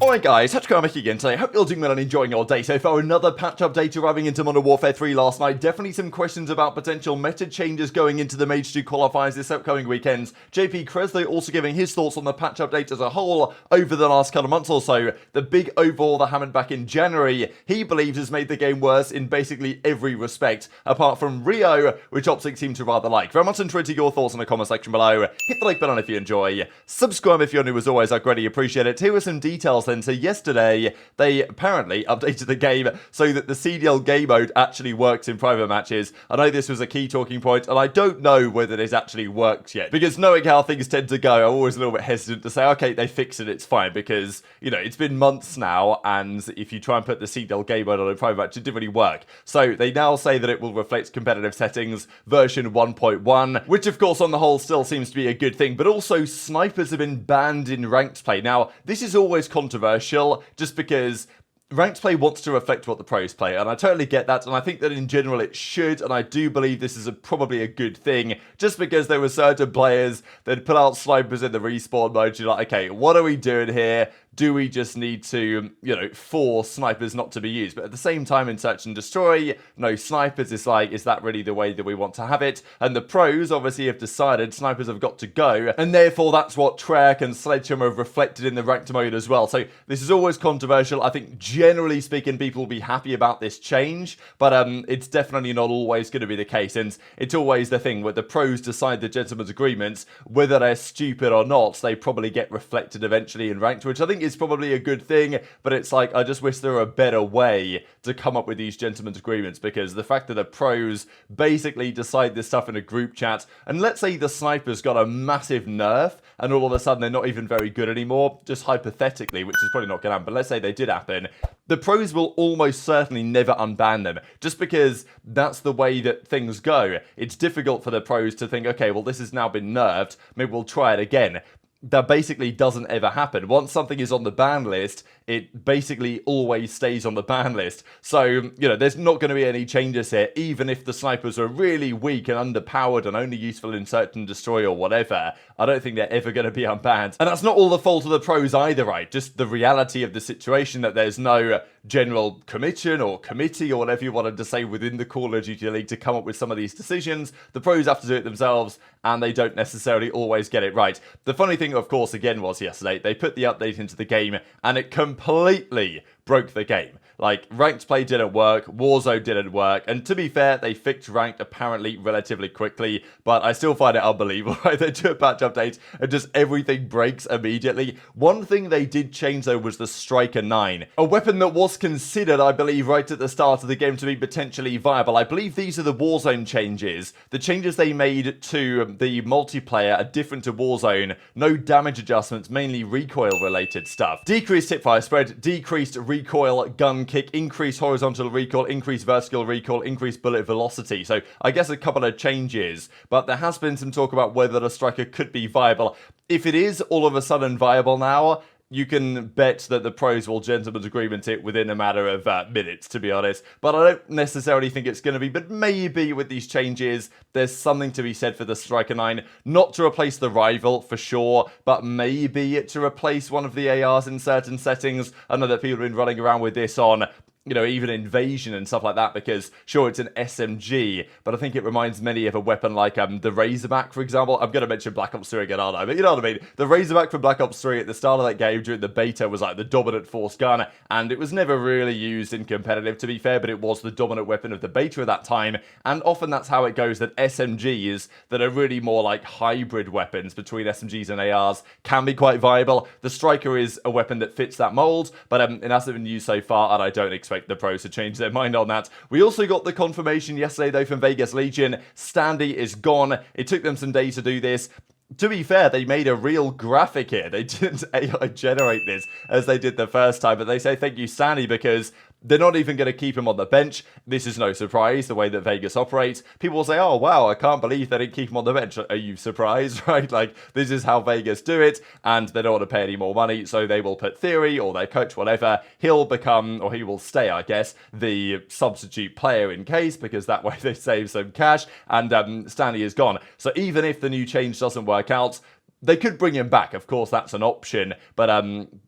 Alright guys, TacticalRab again today. Hope you're doing well and enjoying your day so far. Another patch update arriving into Modern Warfare 3 last night. Definitely some questions about potential meta changes going into the Mage 2 qualifiers this upcoming weekend. JP Kreslow also giving his thoughts on the patch update as a whole over the last couple of months or so. The big overhaul that happened back in January, he believes has made the game worse in basically every respect, apart from Rio, which OpTic seem to rather like. Very much enjoyed your thoughts in the comment section below. Hit the like button if you enjoy. Subscribe if you're new as always, I greatly appreciate it. Here are some details then. So yesterday, they apparently updated the game so that the CDL game mode actually works in private matches. I know this was a key talking point, and I don't know whether this actually works yet, because knowing how things tend to go, I'm always a little bit hesitant to say, okay, they fixed it, it's fine, because, you know, it's been months now, and if you try and put the CDL game mode on a private match, it didn't really work. So they now say that it will reflect competitive settings version 1.1, which of course on the whole still seems to be a good thing, but also snipers have been banned in ranked play. Now, this is always controversial, just because ranked play wants to reflect what the pros play, and I totally get that, and I think that in general it should, and I do believe this is probably a good thing, just because there were certain players that put out snipers in the respawn mode. You're like, okay, what are we doing here? Do we just need to, you know, force snipers not to be used? But at the same time, in Search and Destroy, no snipers. It's like, is that really the way that we want to have it? And the pros obviously have decided snipers have got to go, and therefore that's what Treyarch and Sledgehammer have reflected in the ranked mode as well. So this is always controversial. I think generally speaking, people will be happy about this change, but it's definitely not always going to be the case. And it's always the thing where the pros decide the gentleman's agreements, whether they're stupid or not, they probably get reflected eventually in ranked, which I think is probably a good thing, but it's like, I just wish there were a better way to come up with these gentleman's agreements, because the fact that the pros basically decide this stuff in a group chat, and let's say the snipers got a massive nerf, and all of a sudden they're not even very good anymore, just hypothetically, which is probably not going to happen, but let's say they did happen, the pros will almost certainly never unban them, just because that's the way that things go. It's difficult for the pros to think, okay, well, this has now been nerfed, maybe we'll try it again. That basically doesn't ever happen. Once something is on the ban list, it basically always stays on the ban list. So, you know, there's not going to be any changes here, even if the snipers are really weak and underpowered and only useful in Search and Destroy or whatever. I don't think they're ever going to be unbanned. And that's not all the fault of the pros either, right? Just the reality of the situation that there's no general commission or committee or whatever you wanted to say within the Call of Duty League to come up with some of these decisions. The pros have to do it themselves, and they don't necessarily always get it right. The funny thing, of course, again, was yesterday, they put the update into the game, and it completely broke the game. Like, ranked play didn't work, Warzone didn't work, and to be fair, they fixed ranked apparently relatively quickly, but I still find it unbelievable, right? They do a patch update and just everything breaks immediately. One thing they did change though was the Striker 9, a weapon that was considered, I believe, right at the start of the game to be potentially viable. I believe these are the Warzone changes. The changes they made to the multiplayer are different to Warzone. No damage adjustments, mainly recoil related stuff. Decreased hipfire spread, decreased recoil gun kick, increased horizontal recoil, increased vertical recoil, increased bullet velocity. So I guess a couple of changes, but there has been some talk about whether the Striker could be viable. If it is all of a sudden viable now, you can bet that the pros will gentleman's agreement it within a matter of minutes, to be honest. But I don't necessarily think it's going to be. But maybe with these changes, there's something to be said for the Striker 9. Not to replace the rival, for sure, but maybe to replace one of the ARs in certain settings. I know that people have been running around with this on, you know, even Invasion and stuff like that, because sure, it's an SMG, but I think it reminds many of a weapon like the Razorback, for example. I'm going to mention Black Ops 3 again, aren't I? But you know what I mean? The Razorback from Black Ops 3 at the start of that game during the beta was like the dominant force gun, and it was never really used in competitive, to be fair, but it was the dominant weapon of the beta at that time, and often that's how it goes, that SMGs that are really more like hybrid weapons between SMGs and ARs can be quite viable. The Striker is a weapon that fits that mold, but it hasn't been used so far, and I don't expect the pros to change their mind on that. We also got the confirmation yesterday though from Vegas Legion, Standy is gone. It took them some days to do this. To be fair, they made a real graphic here. They didn't AI generate this as they did the first time, but they say thank you Standy because they're not even going to keep him on the bench. This is no surprise, the way that Vegas operates. People will say, oh, wow, I can't believe they didn't keep him on the bench. Are you surprised, right? Like, this is how Vegas do it, and they don't want to pay any more money, so they will put Theory or their coach, whatever. He'll become, or he will stay, I guess, the substitute player in case, because that way they save some cash, and Standy is gone. So even if the new change doesn't work out, They could bring him back, of course, that's an option, but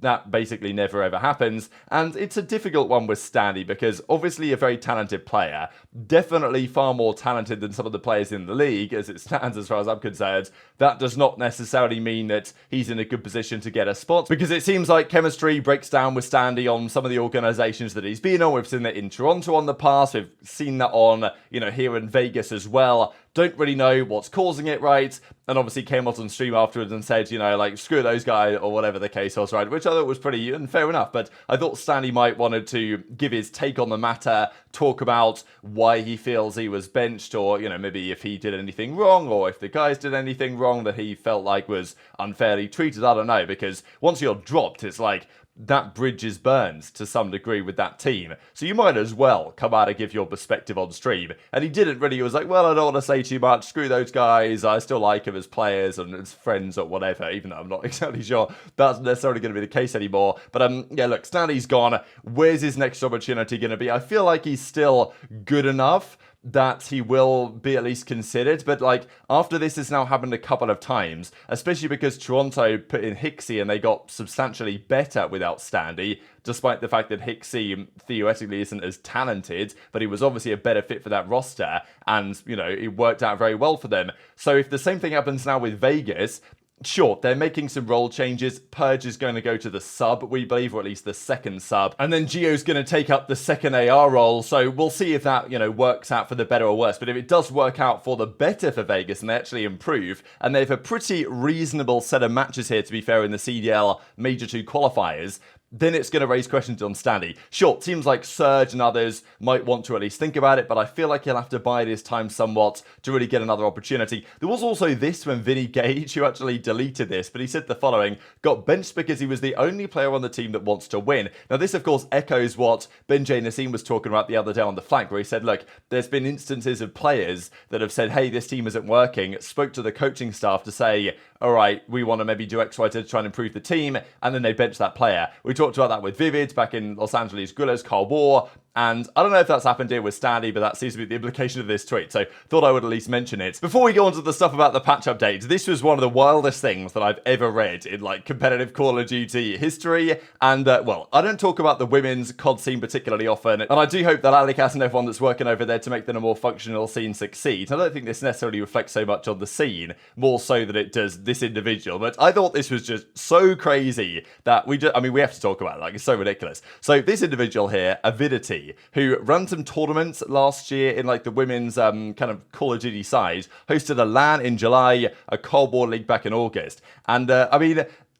that basically never ever happens. And it's a difficult one with Standy because obviously a very talented player, definitely far more talented than some of the players in the league as it stands as far as I'm concerned. That does not necessarily mean that he's in a good position to get a spot, because it seems like chemistry breaks down with Standy on some of the organizations that he's been on. We've seen that in Toronto on the past, we've seen that on, here in Vegas as well. Don't really know what's causing it, right? And obviously came out on stream afterwards and said, like, screw those guys, or whatever the case was, right? Which I thought was pretty fair enough. But I thought Standy might wanted to give his take on the matter, talk about why he feels he was benched, or, maybe if he did anything wrong, or if the guys did anything wrong that he felt like was unfairly treated. I don't know, because once you're dropped, it's like, that bridge is burned to some degree with that team. So you might as well come out and give your perspective on stream. And he didn't really. He was like, well, I don't want to say too much. Screw those guys. I still like them as players and as friends or whatever, even though I'm not exactly sure that's necessarily going to be the case anymore. But yeah, look, Standy's gone. Where's his next opportunity going to be? I feel like he's still good enough that he will be at least considered, but like after this has now happened a couple of times, especially because Toronto put in Hixie and they got substantially better without Standy, despite the fact that Hixie theoretically isn't as talented, but he was obviously a better fit for that roster, and it worked out very well for them. So if the same thing happens now with Vegas, sure, they're making some role changes. Purge is going to go to the sub, we believe, or at least the second sub. And then Gio's going to take up the second AR role. So we'll see if that, works out for the better or worse. But if it does work out for the better for Vegas and they actually improve, and they have a pretty reasonable set of matches here, to be fair, in the CDL Major 2 qualifiers, then it's going to raise questions on Standy. Sure, teams like Surge and others might want to at least think about it, but I feel like he'll have to bide his time somewhat to really get another opportunity. There was also this when Vinny Gage, who actually deleted this, but he said the following: got benched because he was the only player on the team that wants to win. Now this, of course, echoes what Ben J. Nassim was talking about the other day on the flank, where he said, look, there's been instances of players that have said, hey, this team isn't working, spoke to the coaching staff to say, all right, we want to maybe do X, Y, Z to try and improve the team, and then they bench that player. We talked about that with Vivid back in Los Angeles, Guerrillas, Cold War, and I don't know if that's happened here with Standy, but that seems to be the implication of this tweet, so thought I would at least mention it. Before we go on to the stuff about the patch update, this was one of the wildest things that I've ever read in competitive Call of Duty history, and well, I don't talk about the women's COD scene particularly often, and I do hope that Alikas and everyone that's working over there to make them a more functional scene succeeds. I don't think this necessarily reflects so much on the scene, more so that it does this individual, but I thought this was just so crazy that we have to talk about it, it's so ridiculous. So this individual here, aBeZy, who ran some tournaments last year in the women's kind of Call of Duty side, hosted a LAN in July, a Cold War League back in August, and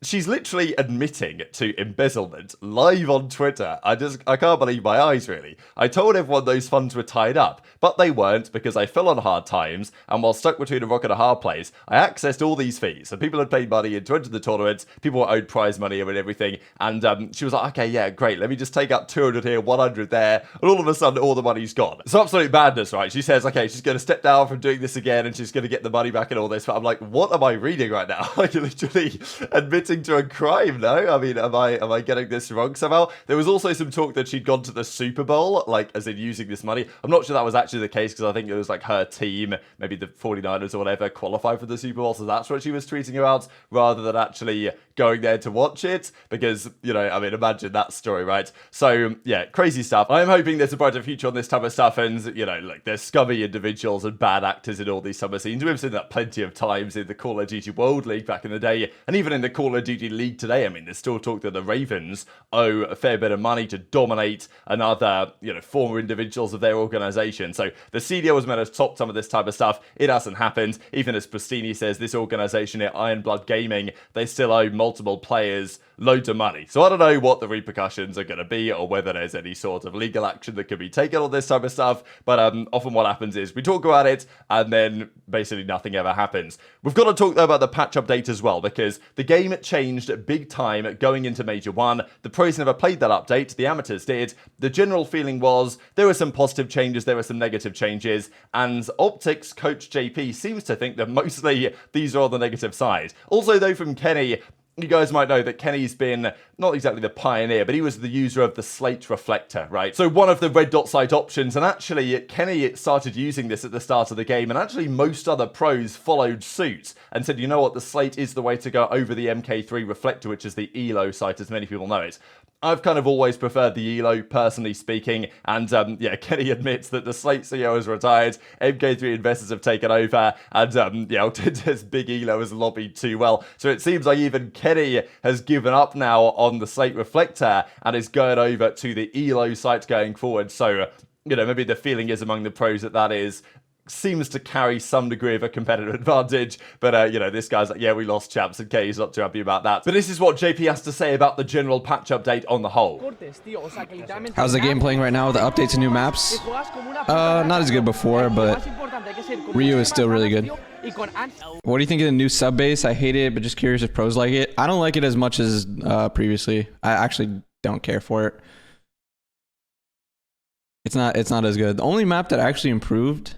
she's literally admitting to embezzlement live on Twitter. I can't believe my eyes, really. I told everyone those funds were tied up, but they weren't, because I fell on hard times, and while stuck between a rock and a hard place, I accessed all these fees. So people had paid money to enter the tournaments, people were owed prize money and everything, and she was like, okay, yeah, great, let me just take out 200 here, 100 there, and all of a sudden, all the money's gone. It's absolute madness, right? She says, okay, she's going to step down from doing this again, and she's going to get the money back and all this, but I'm like, what am I reading right now? Literally admitting to a crime, no? Am I getting this wrong somehow? There was also some talk that she'd gone to the Super Bowl, as in using this money. I'm not sure that was actually the case, because I think it was her team, maybe the 49ers or whatever, qualified for the Super Bowl, so that's what she was tweeting about, rather than actually going there to watch it, because, imagine that story, right? So, yeah, crazy stuff. I'm hoping there's a brighter future on this type of stuff, and, there's scummy individuals and bad actors in all these summer scenes. We've seen that plenty of times in the Call of Duty World League back in the day, and even in the Call of Duty League today. There's still talk that the Ravens owe a fair bit of money to dominate another, former individuals of their organization. So the CDL was meant to stop some of this type of stuff. It hasn't happened. Even as Priestahh says, this organization here, Ironblood Gaming, they still owe multiple players loads of money. So I don't know what the repercussions are going to be, or whether there's any sort of legal action that could be taken on this type of stuff, but often what happens is we talk about it, and then basically nothing ever happens. We've got to talk though about the patch update as well, because the game changed big time going into Major 1. The pros never played that update, the amateurs did. The general feeling was there were some positive changes, there were some negative changes, and OpTic's coach JP seems to think that mostly these are on the negative side. Also though, from Kenny, you guys might know that Kenny's been not exactly the pioneer, but he was the user of the slate reflector, right? So one of the red dot sight options, and actually Kenny started using this at the start of the game, and actually most other pros followed suit and said, you know what, the slate is the way to go over the MK3 reflector, which is the ELO sight, as many people know it. I've kind of always preferred the ELO, personally speaking, and yeah, Kenny admits that the Slate CEO has retired, MK3 investors have taken over, and yeah, this big ELO has lobbied too well. So it seems like even Kenny has given up now on the Slate Reflector and is going over to the ELO site going forward. So, you know, maybe the feeling is among the pros that is seems to carry some degree of a competitive advantage, but you know, this guy's like, yeah, we lost champs, and K's not too happy about that. But this is what JP has to say about the general patch update on the whole. How's the game playing right now with the updates and new maps? Not as good before, but Rio is still really good. What do you think of the new sub base? I hate it, but just curious if pros like it. I don't like it as much as previously. I actually don't care for it. It's not as good. The only map that actually improved,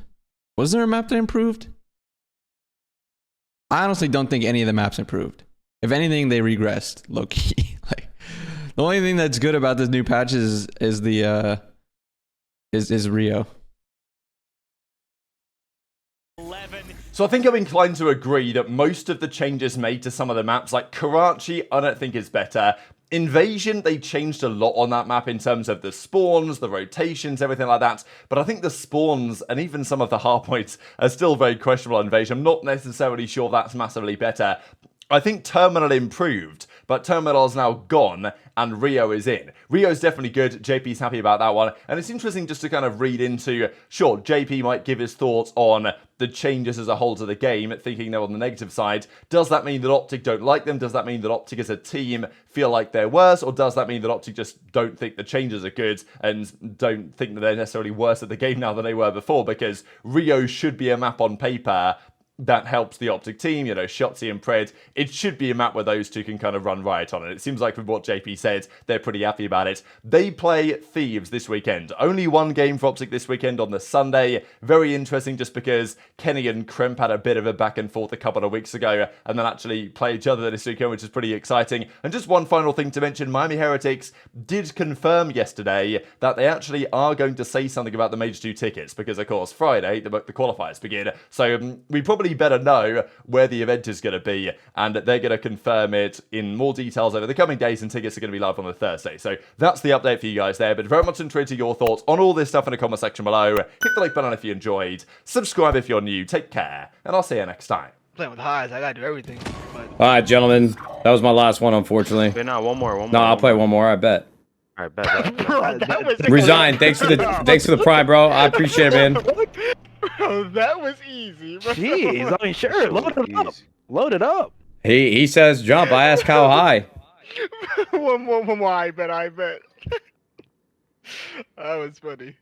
was there a map that improved? I honestly don't think any of the maps improved. If anything, they regressed, low-key. Like, the only thing that's good about this new patch is the Rio. So I think I'm inclined to agree that most of the changes made to some of the maps, like Karachi, I don't think is better. Invasion, they changed a lot on that map in terms of the spawns, the rotations, everything like that. But I think the spawns and even some of the hardpoints are still very questionable on Invasion. I'm not necessarily sure that's massively better. I think Terminal improved, but Terminal's now gone and Rio is in. Rio's definitely good. JP's happy about that one. And it's interesting just to kind of read into, sure, JP might give his thoughts on the changes as a whole to the game, thinking they're on the negative side. Does that mean that OpTic don't like them? Does that mean that OpTic as a team feel like they're worse? Or does that mean that OpTic just don't think the changes are good and don't think that they're necessarily worse at the game now than they were before? Because Rio should be a map on paper that helps the OpTic team, you know, Shotzzy and Pred. It should be a map where those two can kind of run riot on it. It seems like with what JP said, they're pretty happy about it. They play Thieves this weekend. Only one game for OpTic this weekend on the Sunday. Very interesting just because Kenny and Kremp had a bit of a back and forth a couple of weeks ago and then actually play each other this weekend, which is pretty exciting. And just one final thing to mention, Miami Heretics did confirm yesterday that they actually are going to say something about the Major 2 tickets because, of course, Friday, the qualifiers begin. So we probably better know where the event is going to be, and they're going to confirm it in more details over the coming days, and tickets are going to be live on the Thursday. So that's the update for you guys there, but very much intrigued to your thoughts on all this stuff in the comment section below. Hit the like button if you enjoyed, subscribe if you're new, take care, and I'll see you next time. Playing with highs, I gotta do everything. But... All right, gentlemen, that was my last one, unfortunately. Wait, no, one more. No, I'll play one more, I bet. All right, bet. Bro, that was Resign. Thanks for the pride, bro. I appreciate it, man. Bro, that was easy, bro. Jeez, I mean, sure, load it up. Load it up. He says jump. I ask how high. one more, I bet. That was funny.